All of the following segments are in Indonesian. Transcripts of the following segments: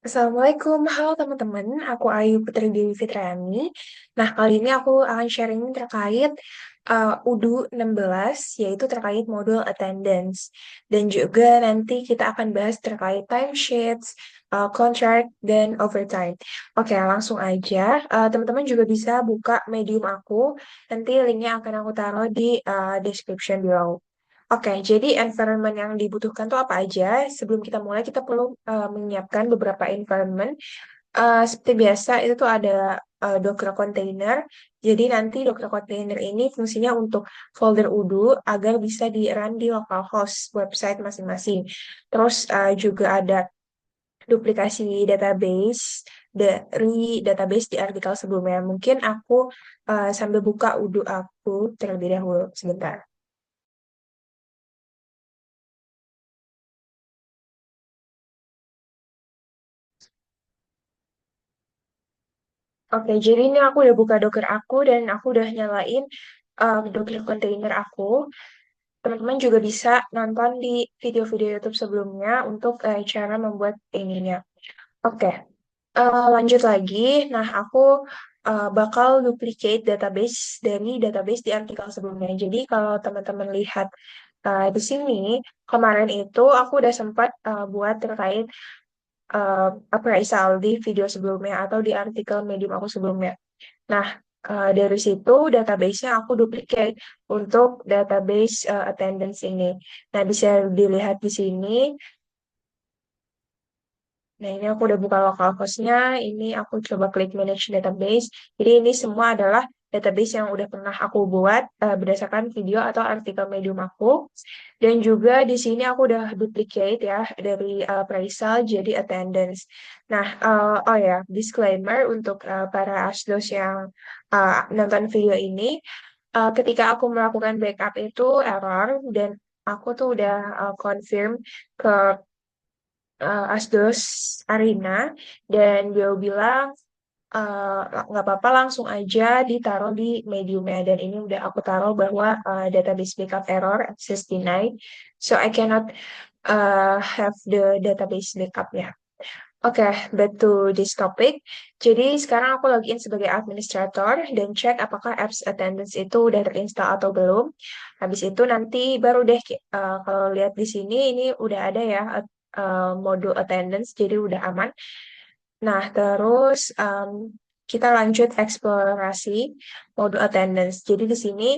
Assalamualaikum, halo teman-teman. Aku Ayu Putri Dewi Fitriani. Nah, kali ini aku akan sharing terkait UDU 16, yaitu terkait modul attendance. Dan juga nanti kita akan bahas terkait timesheets, contract, dan overtime. Oke, langsung aja. Teman-teman juga bisa buka Medium aku. Nanti linknya akan aku taruh di description below. Oke, jadi environment yang dibutuhkan tuh apa aja? Sebelum kita mulai, kita perlu menyiapkan beberapa environment. Seperti biasa, itu tuh ada Docker container. Jadi nanti Docker container ini fungsinya untuk folder UDU agar bisa di-run di localhost website masing-masing. Terus juga ada duplikasi database dari database di artikel sebelumnya. Mungkin aku sambil buka UDU aku terlebih dahulu sebentar. Oke, jadi ini aku udah buka Docker aku dan aku udah nyalain Docker container aku. Teman-teman juga bisa nonton di video-video YouTube sebelumnya untuk cara membuat ininya. Oke, lanjut lagi. Nah, aku bakal duplicate database dari database di artikel sebelumnya. Jadi kalau teman-teman lihat di sini, kemarin itu aku udah sempat buat terkait appraisal di video sebelumnya atau di artikel Medium aku sebelumnya. Nah, dari situ database-nya aku duplicate untuk database attendance ini. Nah, bisa dilihat di sini. Nah, ini aku udah buka localhost-nya. Ini aku coba klik manage database. Jadi ini semua adalah database yang udah pernah aku buat berdasarkan video atau artikel Medium aku. Dan juga di sini aku udah duplicate ya dari appraisal jadi attendance. Nah, oh ya, disclaimer untuk para asdos yang nonton video ini, ketika aku melakukan backup itu error dan aku tuh udah confirm ke Asdos Arena dan dia bilang eh, nggak apa-apa langsung aja ditaruh di mediumnya dan ini udah aku taruh bahwa database backup error access denied, so I cannot have the database backup ya. Oke, back to this topic. Jadi sekarang aku login sebagai administrator dan cek apakah apps attendance itu udah terinstall atau belum. Habis itu nanti baru deh kalau lihat di sini ini udah ada ya modul attendance, jadi udah aman. Nah, terus kita lanjut eksplorasi modul attendance. Jadi di sini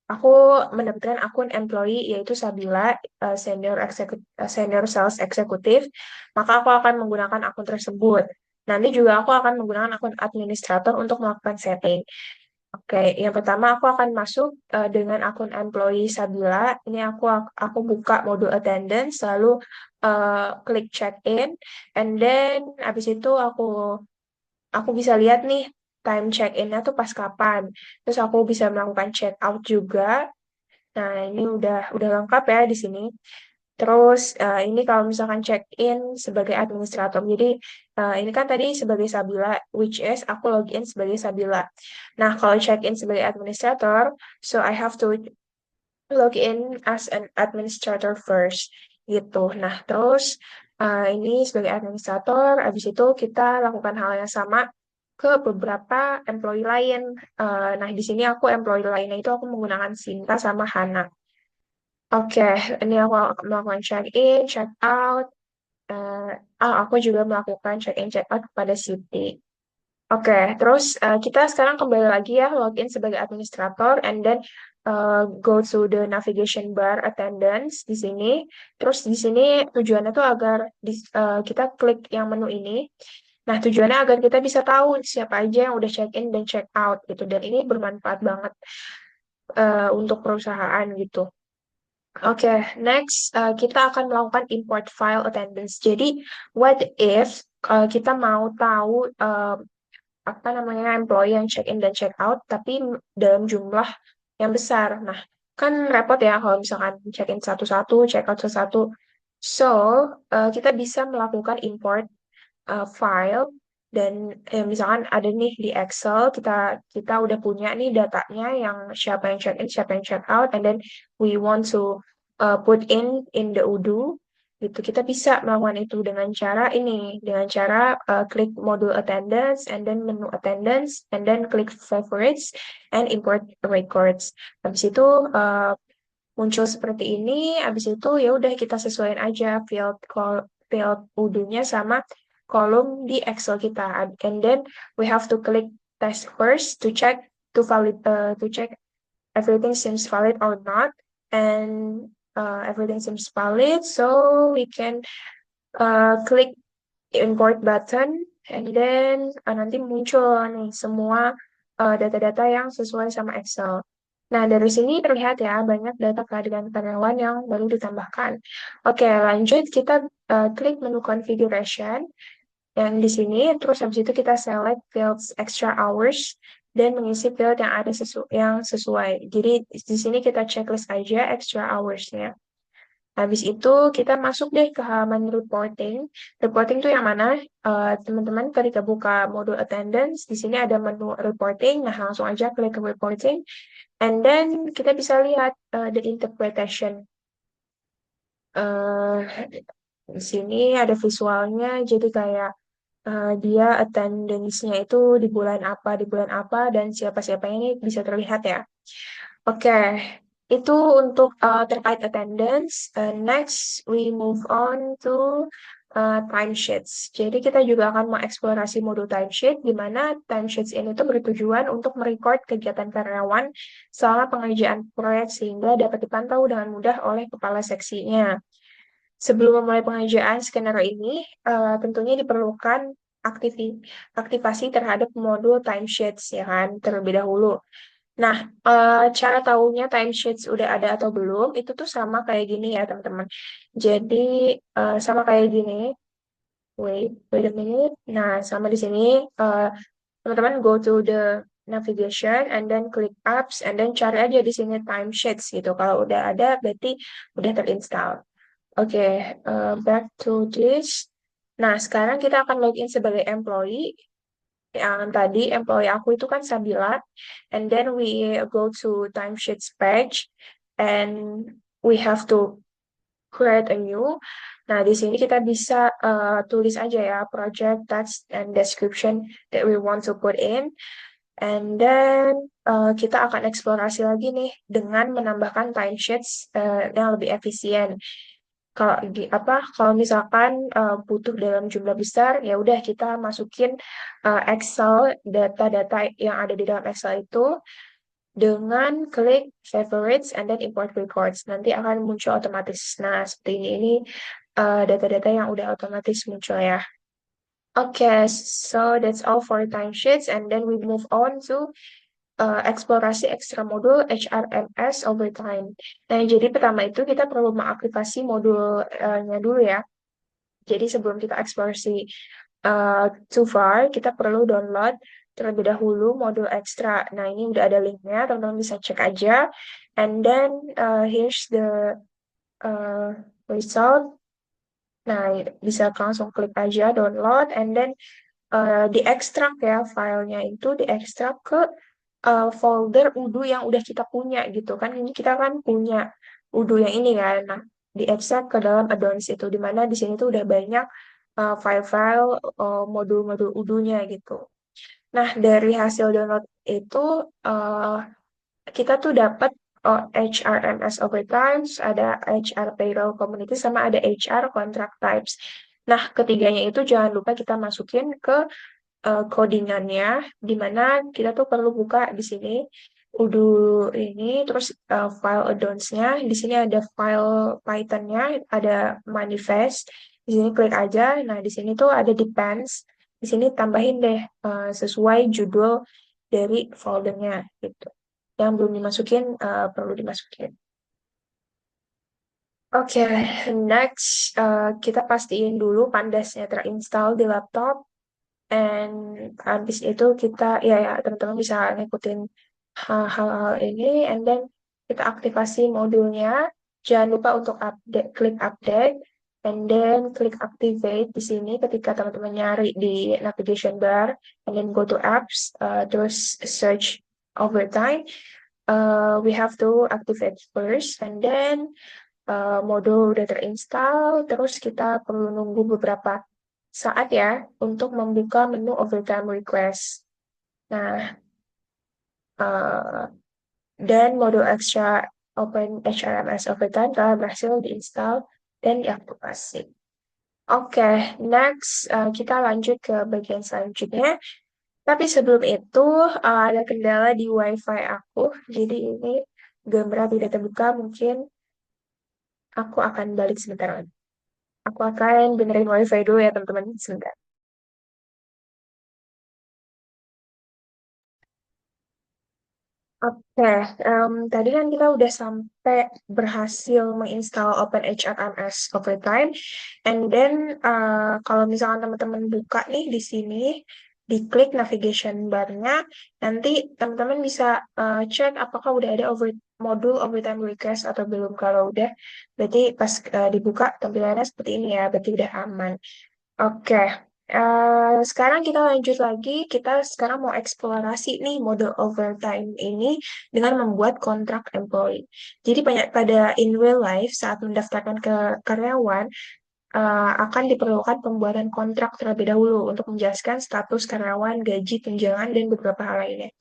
aku mendapatkan akun employee yaitu Sabila, senior sales eksekutif. Maka aku akan menggunakan akun tersebut. Nanti juga aku akan menggunakan akun administrator untuk melakukan setting. Oke, yang pertama aku akan masuk dengan akun employee Sabila. Ini aku buka modul attendance, lalu klik check in, and then abis itu aku bisa lihat nih time check in-nya tuh pas kapan. Terus aku bisa melakukan check out juga. Nah, ini udah lengkap ya di sini. Terus ini kalau misalkan check in sebagai administrator. Jadi ini kan tadi sebagai Sabila, which is aku login sebagai Sabila. Nah, kalau check in sebagai administrator, so I have to log in as an administrator first gitu. Nah, terus ini sebagai administrator, habis itu kita lakukan hal yang sama ke beberapa employee lain. Nah, di sini aku employee lainnya itu aku menggunakan Sinta sama Hana. Oke, ini aku melakukan check in, check out. Aku juga melakukan check in, check out kepada Siti. Oke, terus kita sekarang kembali lagi ya login sebagai administrator and then go to the navigation bar attendance di sini. Terus di sini tujuannya tuh agar kita klik yang menu ini. Nah, tujuannya agar kita bisa tahu siapa aja yang udah check in dan check out gitu. Dan ini bermanfaat banget untuk perusahaan gitu. Oke, next kita akan melakukan import file attendance. Jadi, what if kita mau tahu apa namanya employee yang check in dan check out tapi dalam jumlah yang besar. Nah, kan repot ya kalau misalkan check in satu-satu, check out satu-satu. So, kita bisa melakukan import file dan misalkan ada nih di Excel kita kita udah punya nih datanya yang siapa yang check in, siapa yang check out, and then we want to put in the UDU. gitu. Kita bisa melakukan itu dengan cara ini, dengan cara klik modul attendance, and then menu attendance, and then klik favorites, and import records. Habis itu muncul seperti ini, habis itu ya udah kita sesuaiin aja field udunya sama kolom di Excel kita. And then we have to click test first to check to check everything seems valid or not, and everything seems valid, so we can click import button, and then nanti muncul nih semua data-data yang sesuai sama Excel. Nah, dari sini terlihat ya banyak data kehadiran karyawan yang baru ditambahkan. Oke, lanjut kita klik menu configuration yang di sini, terus habis itu kita select fields extra hours dan mengisi field yang ada yang sesuai. Jadi di sini kita checklist aja extra hours-nya. Habis itu kita masuk deh ke halaman reporting. Reporting tuh yang mana? Teman-teman ketika buka modul attendance, di sini ada menu reporting. Nah, langsung aja klik ke reporting. And then kita bisa lihat the interpretation. Uh, di sini ada visualnya, jadi kayak dia attendance-nya itu di bulan apa, dan siapa-siapa ini bisa terlihat ya. Oke, itu untuk terkait attendance. Next, we move on to timesheets. Jadi kita juga akan mengeksplorasi modul timesheet, di mana timesheets ini tuh bertujuan untuk merecord kegiatan karyawan selama pengerjaan proyek sehingga dapat dipantau dengan mudah oleh kepala seksinya. Sebelum memulai pengerjaan skenario ini, tentunya diperlukan aktivasi terhadap modul timesheets ya kan terlebih dahulu. Nah, cara tahunya timesheets udah ada atau belum, itu tuh sama kayak gini ya, teman-teman. Jadi, sama kayak gini. Wait a minute. Nah, sama di sini, teman-teman go to the navigation, and then click apps, and then cari aja di sini timesheets gitu. Kalau udah ada, berarti udah terinstall. Oke, back to this. Nah, sekarang kita akan login sebagai employee. Yang tadi employee aku itu kan Sabila, and then we go to timesheets page, and we have to create a new. Nah, di sini kita bisa tulis aja ya project text and description that we want to put in, and then kita akan eksplorasi lagi nih dengan menambahkan timesheets yang lebih efisien. Kalau misalkan butuh dalam jumlah besar, ya udah kita masukin Excel, data-data yang ada di dalam Excel itu dengan klik favorites, and then import records, nanti akan muncul otomatis. Nah, seperti ini data-data yang udah otomatis muncul ya. Okay, so that's all for timesheets, and then we move on to eksplorasi ekstra modul HRMS overtime. Nah, jadi pertama itu kita perlu mengaktifasi modulnya dulu ya. Jadi sebelum kita eksplorasi too far, kita perlu download terlebih dahulu modul ekstra. Nah, ini udah ada linknya, teman-teman bisa cek aja. And then here's the uh, result. Nah, bisa langsung klik aja download, and then diekstrak ya filenya itu diekstrak ke folder Udo yang udah kita punya gitu kan. Ini kita kan punya Udo yang ini kan. Nah, diekstrak ke dalam addons itu, dimana di sini tuh udah banyak file-file modul-modul Udo-nya gitu. Nah, dari hasil download itu kita tuh dapat HRMS overtimes, ada HR payroll community, sama ada HR contract types. Nah, ketiganya itu jangan lupa kita masukin ke codingannya, di mana kita tuh perlu buka di sini udah ini, terus file addons-nya, di sini ada file Python-nya, ada manifest, di sini klik aja. Nah, di sini tuh ada depends, di sini tambahin deh sesuai judul dari foldernya gitu. Yang belum dimasukin perlu dimasukin. Oke, next kita pastiin dulu Pandasnya terinstall di laptop. And habis itu kita ya teman-teman bisa ngikutin hal-hal ini, and then kita aktifasi modulnya. Jangan lupa untuk klik update, and then klik activate di sini ketika teman-teman nyari di navigation bar, and then go to apps, terus search overtime. We have to activate first, and then modul udah terinstall, terus kita perlu nunggu beberapa saat ya untuk membuka menu overtime request. Nah, uh, dan modul extra Open HRMS Overtime telah berhasil diinstal dan diaktifasi. Oke, next kita lanjut ke bagian selanjutnya. Tapi sebelum itu ada kendala di WiFi aku, jadi ini gambar tidak terbuka. Mungkin aku akan balik sebentar lagi. Aku akan benerin WiFi dulu ya teman-teman sebentar. Oke, tadi kan kita udah sampai berhasil menginstal OpenHRMS Overtime, and then kalau misalkan teman-teman buka nih di sini, diklik navigation bar-nya, nanti teman-teman bisa cek apakah udah ada modul overtime request atau belum. Kalau udah, berarti pas dibuka tampilannya seperti ini ya, berarti udah aman. Oke, sekarang kita lanjut lagi. Kita sekarang mau eksplorasi nih mode overtime ini dengan membuat kontrak employee. Jadi banyak pada in real life saat mendaftarkan ke karyawan akan diperlukan pembuatan kontrak terlebih dahulu untuk menjelaskan status karyawan, gaji, tunjangan, dan beberapa hal lainnya.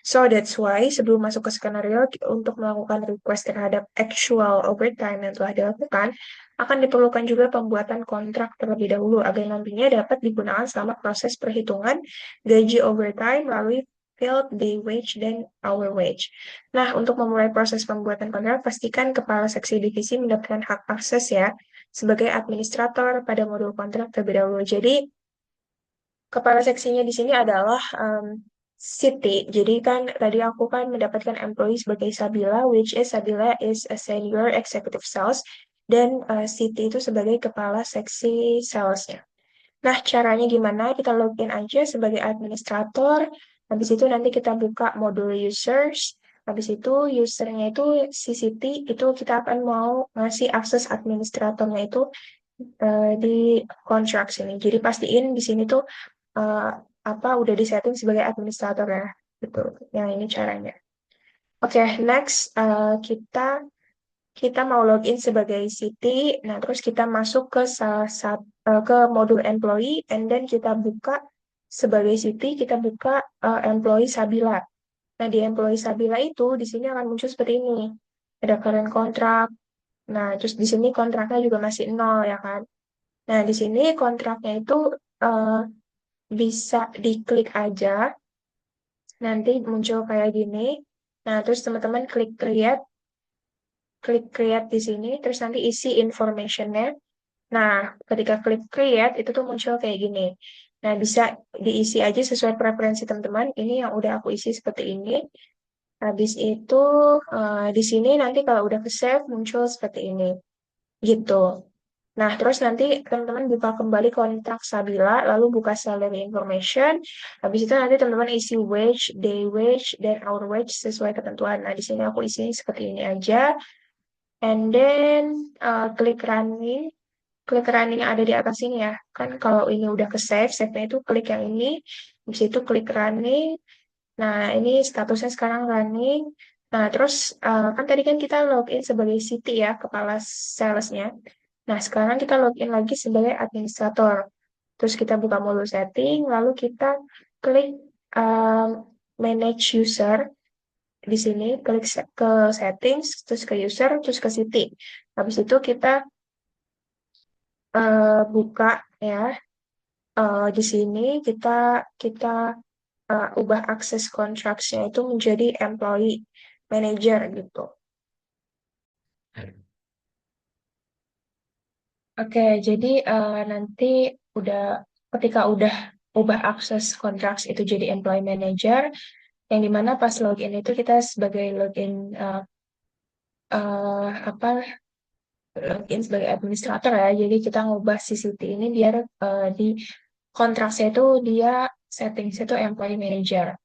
So that's why sebelum masuk ke skenario untuk melakukan request terhadap actual overtime yang telah dilakukan, akan diperlukan juga pembuatan kontrak terlebih dahulu agar nantinya dapat digunakan selama proses perhitungan gaji overtime melalui field day wage dan hour wage. Nah, untuk memulai proses pembuatan kontrak, pastikan kepala seksi divisi mendapatkan hak akses ya sebagai administrator pada modul kontrak terlebih dahulu. Jadi, kepala seksinya di sini adalah Siti. Jadi kan tadi aku kan mendapatkan employee sebagai Sabila, which is Sabila is a senior executive sales, dan Siti itu sebagai kepala seksi salesnya. Nah, caranya gimana? Kita login aja sebagai administrator. Habis itu nanti kita buka modul users. Habis itu usernya itu si Siti, itu kita akan mau ngasih akses administratornya itu di kontrak sini. Jadi pastiin di sini tuh eh, apa udah disetting sebagai administrator ya. Betul. Yang ini caranya. Oke, next kita kita mau login sebagai Siti. Nah, terus kita masuk ke salah satu ke modul employee and then kita buka sebagai Siti, kita buka employee Sabila. Nah, di employee Sabila itu di sini akan muncul seperti ini. Ada current kontrak. Nah, terus di sini kontraknya juga masih nol ya kan. Nah, di sini kontraknya itu eh, bisa diklik aja, nanti muncul kayak gini. Nah, terus teman-teman klik create di sini, terus nanti isi informationnya. Nah, ketika klik create, itu tuh muncul kayak gini. Nah, bisa diisi aja sesuai preferensi teman-teman. Ini yang udah aku isi seperti ini. Habis itu, di sini nanti kalau udah ke save, muncul seperti ini. Gitu. Nah, terus nanti teman-teman buka kembali kontrak Sabila, lalu buka salary information. Habis itu nanti teman-teman isi wage, day wage, dan hour wage sesuai ketentuan. Nah, di sini aku isi seperti ini aja. And then klik running yang ada di atas ini ya. Kan kalau ini udah ke save, save-nya itu klik yang ini. Habis itu klik running. Nah, ini statusnya sekarang running. Nah, terus kan tadi kan kita login sebagai Siti ya, kepala salesnya. Nah, sekarang kita login lagi sebagai administrator. Terus kita buka modul setting, lalu kita klik um, manage user di sini, klik ke settings, terus ke user, terus ke Siti. Habis itu kita buka ya. Di sini kita kita ubah akses kontraknya itu menjadi employee manager gitu. Oke, jadi nanti udah ketika udah ubah akses kontrak itu jadi employee manager, yang dimana pas login itu kita sebagai login apa login sebagai administrator ya. Jadi kita ngubah CCT ini biar di kontraknya itu dia settings itu employee manager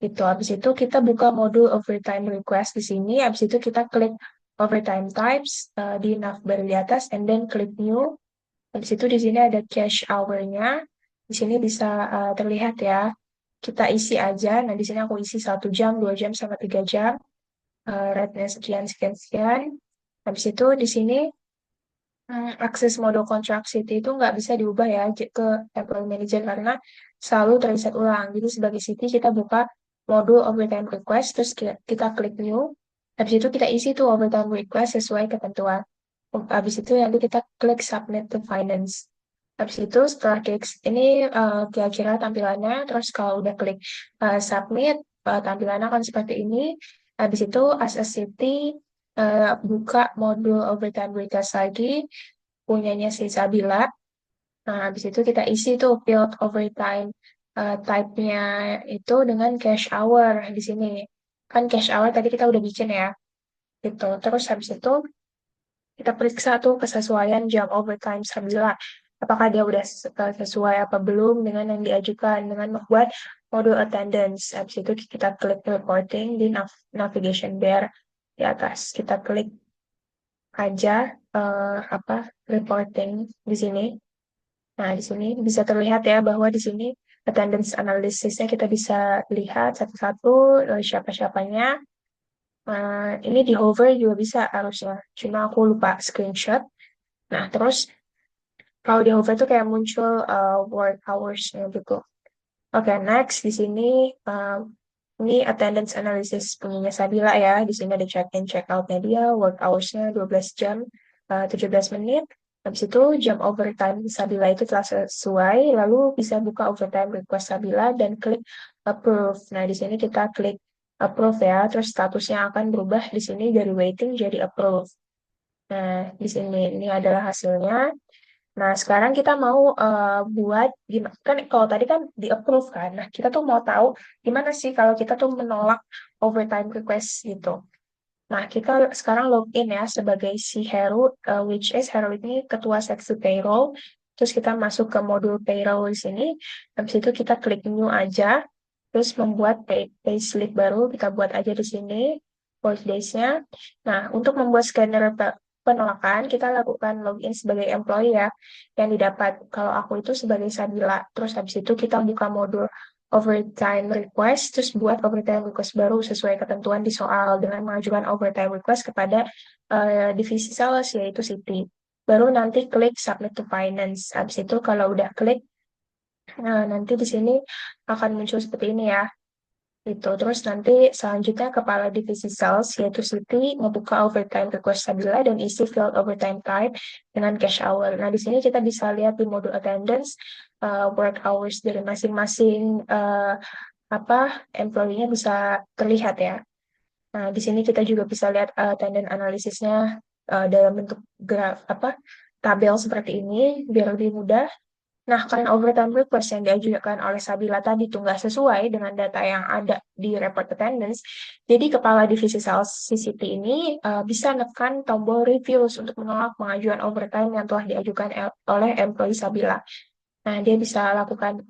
gitu. Habis itu kita buka modul overtime request di sini. Habis itu kita klik overtime types di navbar di atas and then klik new. Habis itu di sini ada cash hour-nya. Di sini bisa terlihat ya. Kita isi aja. Nah, di sini aku isi 1 jam, 2 jam, sama 3 jam. Rate-nya sekian, sekian, sekian. Habis itu di sini akses model contract city itu nggak bisa diubah ya ke employee manager karena selalu terreset ulang. Jadi sebagai city kita buka modul overtime request, terus kita klik new. Habis itu kita isi tuh overtime request sesuai ketentuan. Habis itu nanti kita klik submit to finance. Habis itu setelah klik ini kira-kira tampilannya, terus kalau udah klik submit, tampilannya akan seperti ini. Habis itu as a city buka modul overtime request lagi punyanya si Sabila. Nah, habis itu kita isi tuh field overtime type-nya itu dengan cash hour di sini. Kan cash hour tadi kita udah bikin ya, gitu. Terus habis itu kita periksa tuh kesesuaian jam overtime Sabila. Apakah dia udah sesuai apa belum dengan yang diajukan dengan membuat modul attendance. Habis itu kita klik reporting di navigation bar di atas. Kita klik aja apa reporting di sini. Nah, di sini bisa terlihat ya bahwa di sini attendance analisisnya kita bisa lihat satu-satu siapa-siapanya. Ini di hover juga bisa harusnya. Cuma aku lupa screenshot. Nah, terus kalau di hover tuh kayak muncul work hours-nya gitu. Oke, next di sini ini attendance analysis punyanya Sabila ya. Di sini ada check-in, check-out-nya dia, work hours-nya 12 jam, 17 menit. Habis itu jam overtime Sabila itu telah sesuai, lalu bisa buka overtime request Sabila dan klik approve. Nah, di sini kita klik approve ya, terus statusnya akan berubah di sini dari waiting jadi approve. Nah, di sini ini adalah hasilnya. Nah, sekarang kita mau buat gimana kan kalau tadi kan di approve kan. Nah, kita tuh mau tahu gimana sih kalau kita tuh menolak overtime request gitu. Nah, kita sekarang login ya sebagai si Heru, which is Heru ini ketua seksi payroll. Terus kita masuk ke modul payroll di sini. Habis itu kita klik new aja. Terus membuat payslip baru, kita buat aja di sini workdays-nya. Nah, untuk membuat scanner penolakan, kita lakukan login sebagai employee ya, yang didapat. Kalau aku itu sebagai Sabila. Terus habis itu kita buka modul overtime request, terus buat overtime request baru sesuai ketentuan di soal dengan mengajukan overtime request kepada divisi sales yaitu Siti. Baru nanti klik submit to finance. Habis itu kalau udah klik, nanti di sini akan muncul seperti ini ya. Itu. Terus nanti selanjutnya kepala divisi sales yaitu Siti membuka overtime request Sabila dan isi field overtime type dengan cash hour. Nah, di sini kita bisa lihat di modul attendance work hours dari masing-masing apa employee-nya bisa terlihat ya. Nah, di sini kita juga bisa lihat attendance analisisnya dalam bentuk graf apa tabel seperti ini biar lebih mudah. Nah, karena overtime request yang diajukan oleh Sabila tadi itu nggak sesuai dengan data yang ada di report attendance, jadi kepala divisi sales CCT ini bisa nekan tombol reviews untuk menolak pengajuan overtime yang telah diajukan oleh employee Sabila. Nah, dia bisa lakukan,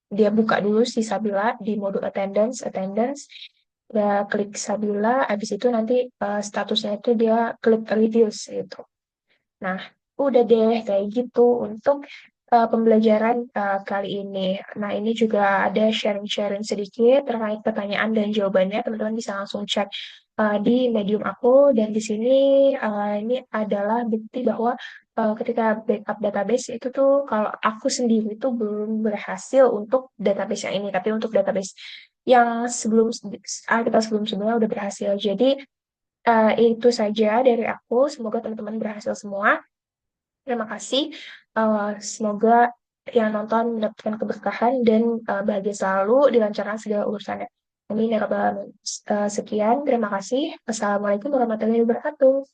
dia buka dulu si Sabila di modul attendance, dia klik Sabila, habis itu nanti statusnya itu dia klik reviews gitu. Nah, udah deh kayak gitu untuk pembelajaran kali ini. Nah, ini juga ada sharing-sharing sedikit terkait pertanyaan dan jawabannya. Teman-teman bisa langsung cek di Medium aku. Dan di sini ini adalah bukti bahwa ketika backup database itu tuh kalau aku sendiri itu belum berhasil untuk database yang ini. Tapi untuk database yang kita sebelum-sebelumnya udah berhasil. Jadi itu saja dari aku. Semoga teman-teman berhasil semua. Terima kasih. Semoga yang nonton mendapatkan keberkahan dan bahagia selalu dilancarkan segala urusannya. Amin ya rabbal alamin. Sekian, terima kasih. Assalamualaikum warahmatullahi wabarakatuh.